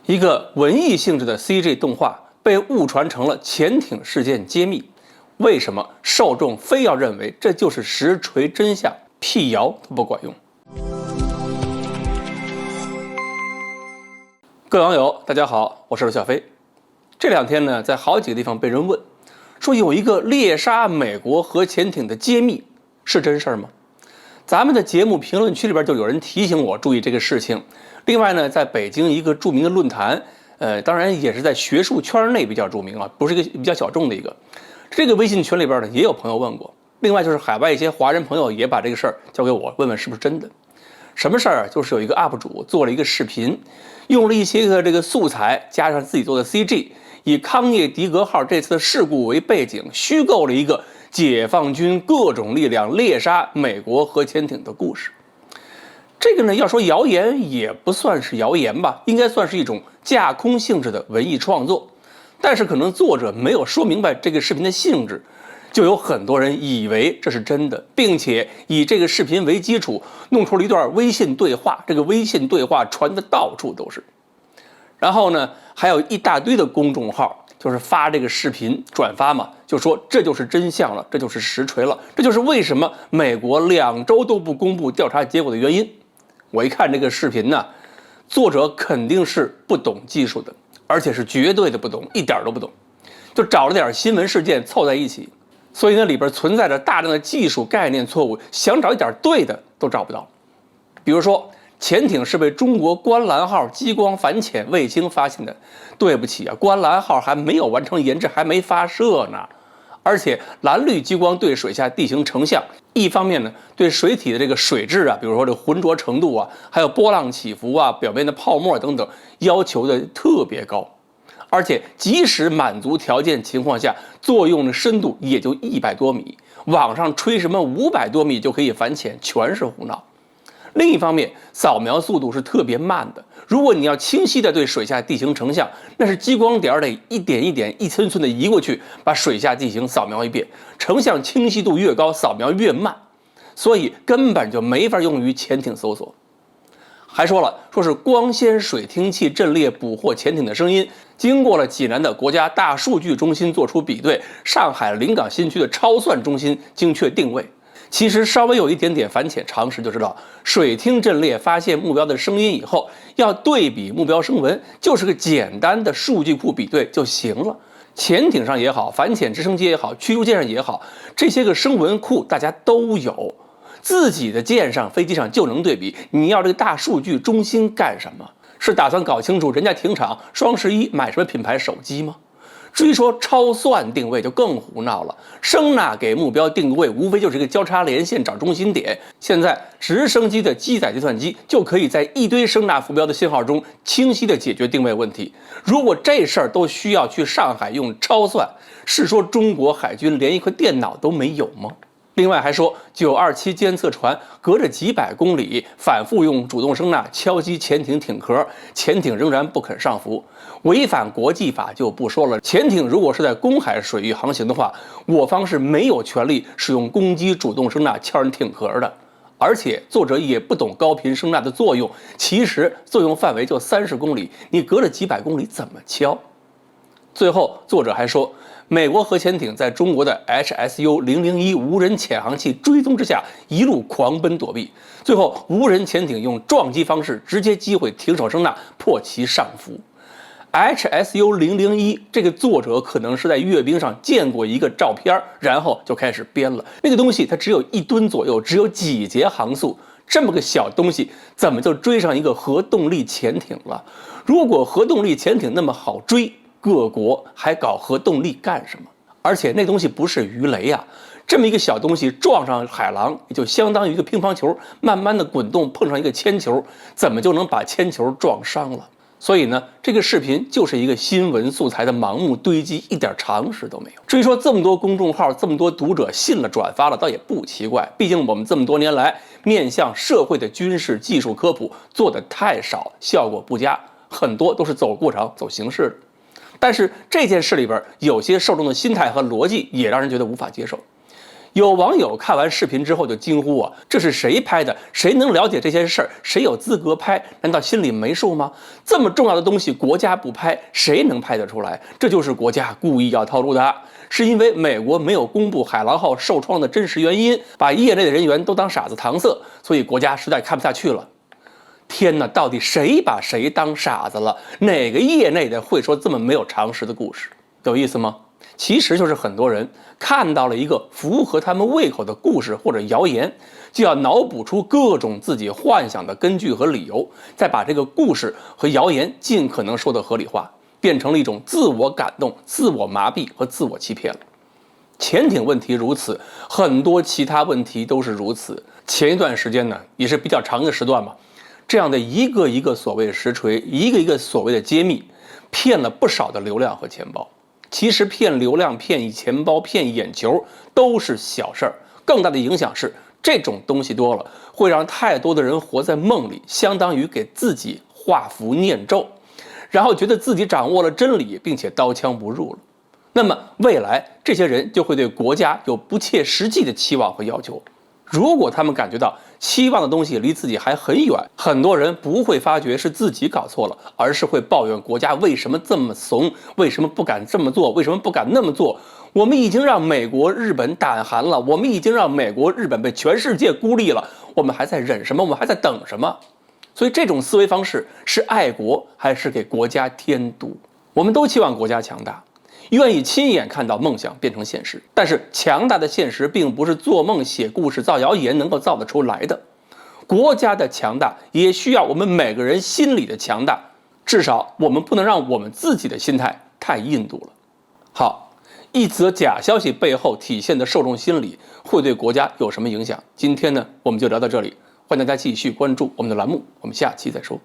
一个文艺性质的 CG 动画被误传成了潜艇事件揭秘，为什么受众非要认为这就是实锤真相？辟谣都不管用。各位网友，大家好，我是小飞。这两天呢，在好几个地方被人问，说有一个猎杀美国核潜艇的揭秘，是真事儿吗？咱们的节目评论区里边就有人提醒我注意这个事情。另外呢，在北京一个著名的论坛，当然也是在学术圈内比较著名啊，不是一个比较小众的一个。这个微信群里边呢，也有朋友问过。另外就是海外一些华人朋友也把这个事儿交给我，问问是不是真的。什么事儿？就是有一个 UP 主做了一个视频，用了一些个这个素材，加上自己做的 CG， 以康涅狄格号这次的事故为背景，虚构了一个解放军各种力量猎杀美国核潜艇的故事。这个呢，要说谣言也不算是谣言吧，应该算是一种架空性质的文艺创作。但是可能作者没有说明白这个视频的性质，就有很多人以为这是真的，并且以这个视频为基础，弄出了一段微信对话。这个微信对话传的到处都是。然后呢，还有一大堆的公众号，就是发这个视频转发嘛，就说这就是真相了，这就是实锤了，这就是为什么美国2周都不公布调查结果的原因。我一看这个视频呢，作者肯定是不懂技术的，而且是绝对的不懂，一点都不懂，就找了点新闻事件凑在一起，所以呢里边存在着大量的技术概念错误，想找一点对的都找不到。比如说，潜艇是被中国观澜号激光反潜卫星发现的，对不起啊，观澜号还没有完成研制，还没发射呢。而且蓝绿激光对水下地形成像，一方面呢对水体的这个水质啊，比如说这浑浊程度啊，还有波浪起伏啊，表面的泡沫等等，要求的特别高。而且即使满足条件情况下，作用的深度也就100多米，网上吹什么500多米就可以反潜，全是胡闹。另一方面，扫描速度是特别慢的。如果你要清晰地对水下地形成像，那是激光点得一点一点、一寸寸地移过去，把水下地形扫描一遍。成像清晰度越高，扫描越慢，所以根本就没法用于潜艇搜索。还说了，说是光纤水听器阵列捕获潜艇的声音，经过了济南的国家大数据中心做出比对，上海临港新区的超算中心精确定位。其实稍微有一点点反潜常识就知道，水听阵列发现目标的声音以后，要对比目标声纹，就是个简单的数据库比对就行了。潜艇上也好，反潜直升机也好，驱逐舰上也好，这些个声纹库大家都有，自己的舰上、飞机上就能对比。你要这个大数据中心干什么？是打算搞清楚人家停场双11买什么品牌手机吗？至于说超算定位就更胡闹了，声呐给目标定位无非就是一个交叉连线找中心点，现在直升机的机载计算机就可以在一堆声呐浮标的信号中清晰地解决定位问题。如果这事儿都需要去上海用超算，是说中国海军连一块电脑都没有吗？另外还说927监测船隔着几百公里反复用主动声呐敲击潜艇艇壳，潜艇仍然不肯上浮，违反国际法就不说了。潜艇如果是在公海水域航行的话，我方是没有权利使用攻击主动声呐敲人艇壳的。而且作者也不懂高频声呐的作用，其实作用范围就30公里，你隔着几百公里怎么敲？最后作者还说，美国核潜艇在中国的 HSU-001 无人潜航器追踪之下一路狂奔躲避，最后无人潜艇用撞击方式直接击毁停手声呐，迫其上浮。HSU-001 这个作者可能是在阅兵上见过一个照片，然后就开始编了。那个东西它只有1吨左右，只有几节航速，这么个小东西怎么就追上一个核动力潜艇了？如果核动力潜艇那么好追，各国还搞核动力干什么？而且那东西不是鱼雷啊，这么一个小东西撞上海狼，也就相当于一个乒乓球慢慢的滚动碰上一个铅球，怎么就能把铅球撞伤了？所以呢，这个视频就是一个新闻素材的盲目堆积，一点常识都没有。至于说这么多公众号、这么多读者信了转发了，倒也不奇怪，毕竟我们这么多年来面向社会的军事技术科普做得太少，效果不佳，很多都是走过场、走形式的。但是这件事里边有些受众的心态和逻辑也让人觉得无法接受。有网友看完视频之后就惊呼啊，这是谁拍的？谁能了解这些事儿？谁有资格拍？难道心里没数吗？这么重要的东西国家不拍，谁能拍得出来？这就是国家故意要透露的，是因为美国没有公布海狼号受创的真实原因，把业内的人员都当傻子搪塞，所以国家实在看不下去了。天哪，到底谁把谁当傻子了？哪个业内的会说这么没有常识的故事？有意思吗？其实就是很多人看到了一个符合他们胃口的故事或者谣言，就要脑补出各种自己幻想的根据和理由，再把这个故事和谣言尽可能说得合理化，变成了一种自我感动、自我麻痹和自我欺骗了。潜艇问题如此，很多其他问题都是如此。前一段时间呢，也是比较长的时段嘛，这样的一个一个所谓的实锤，一个一个所谓的揭秘，骗了不少的流量和钱包。其实骗流量、骗钱包、骗眼球都是小事儿，更大的影响是这种东西多了，会让太多的人活在梦里，相当于给自己画符念咒，然后觉得自己掌握了真理，并且刀枪不入了。那么未来这些人就会对国家有不切实际的期望和要求。如果他们感觉到期望的东西离自己还很远，很多人不会发觉是自己搞错了，而是会抱怨国家为什么这么怂，为什么不敢这么做，为什么不敢那么做。我们已经让美国、日本胆寒了，我们已经让美国、日本被全世界孤立了，我们还在忍什么？我们还在等什么？所以这种思维方式是爱国还是给国家添堵？我们都期望国家强大，愿意亲眼看到梦想变成现实，但是强大的现实并不是做梦、写故事、造谣言能够造得出来的。国家的强大也需要我们每个人心里的强大，至少我们不能让我们自己的心态太印度了。好，一则假消息背后体现的受众心理会对国家有什么影响？今天呢，我们就聊到这里，欢迎大家继续关注我们的栏目，我们下期再说。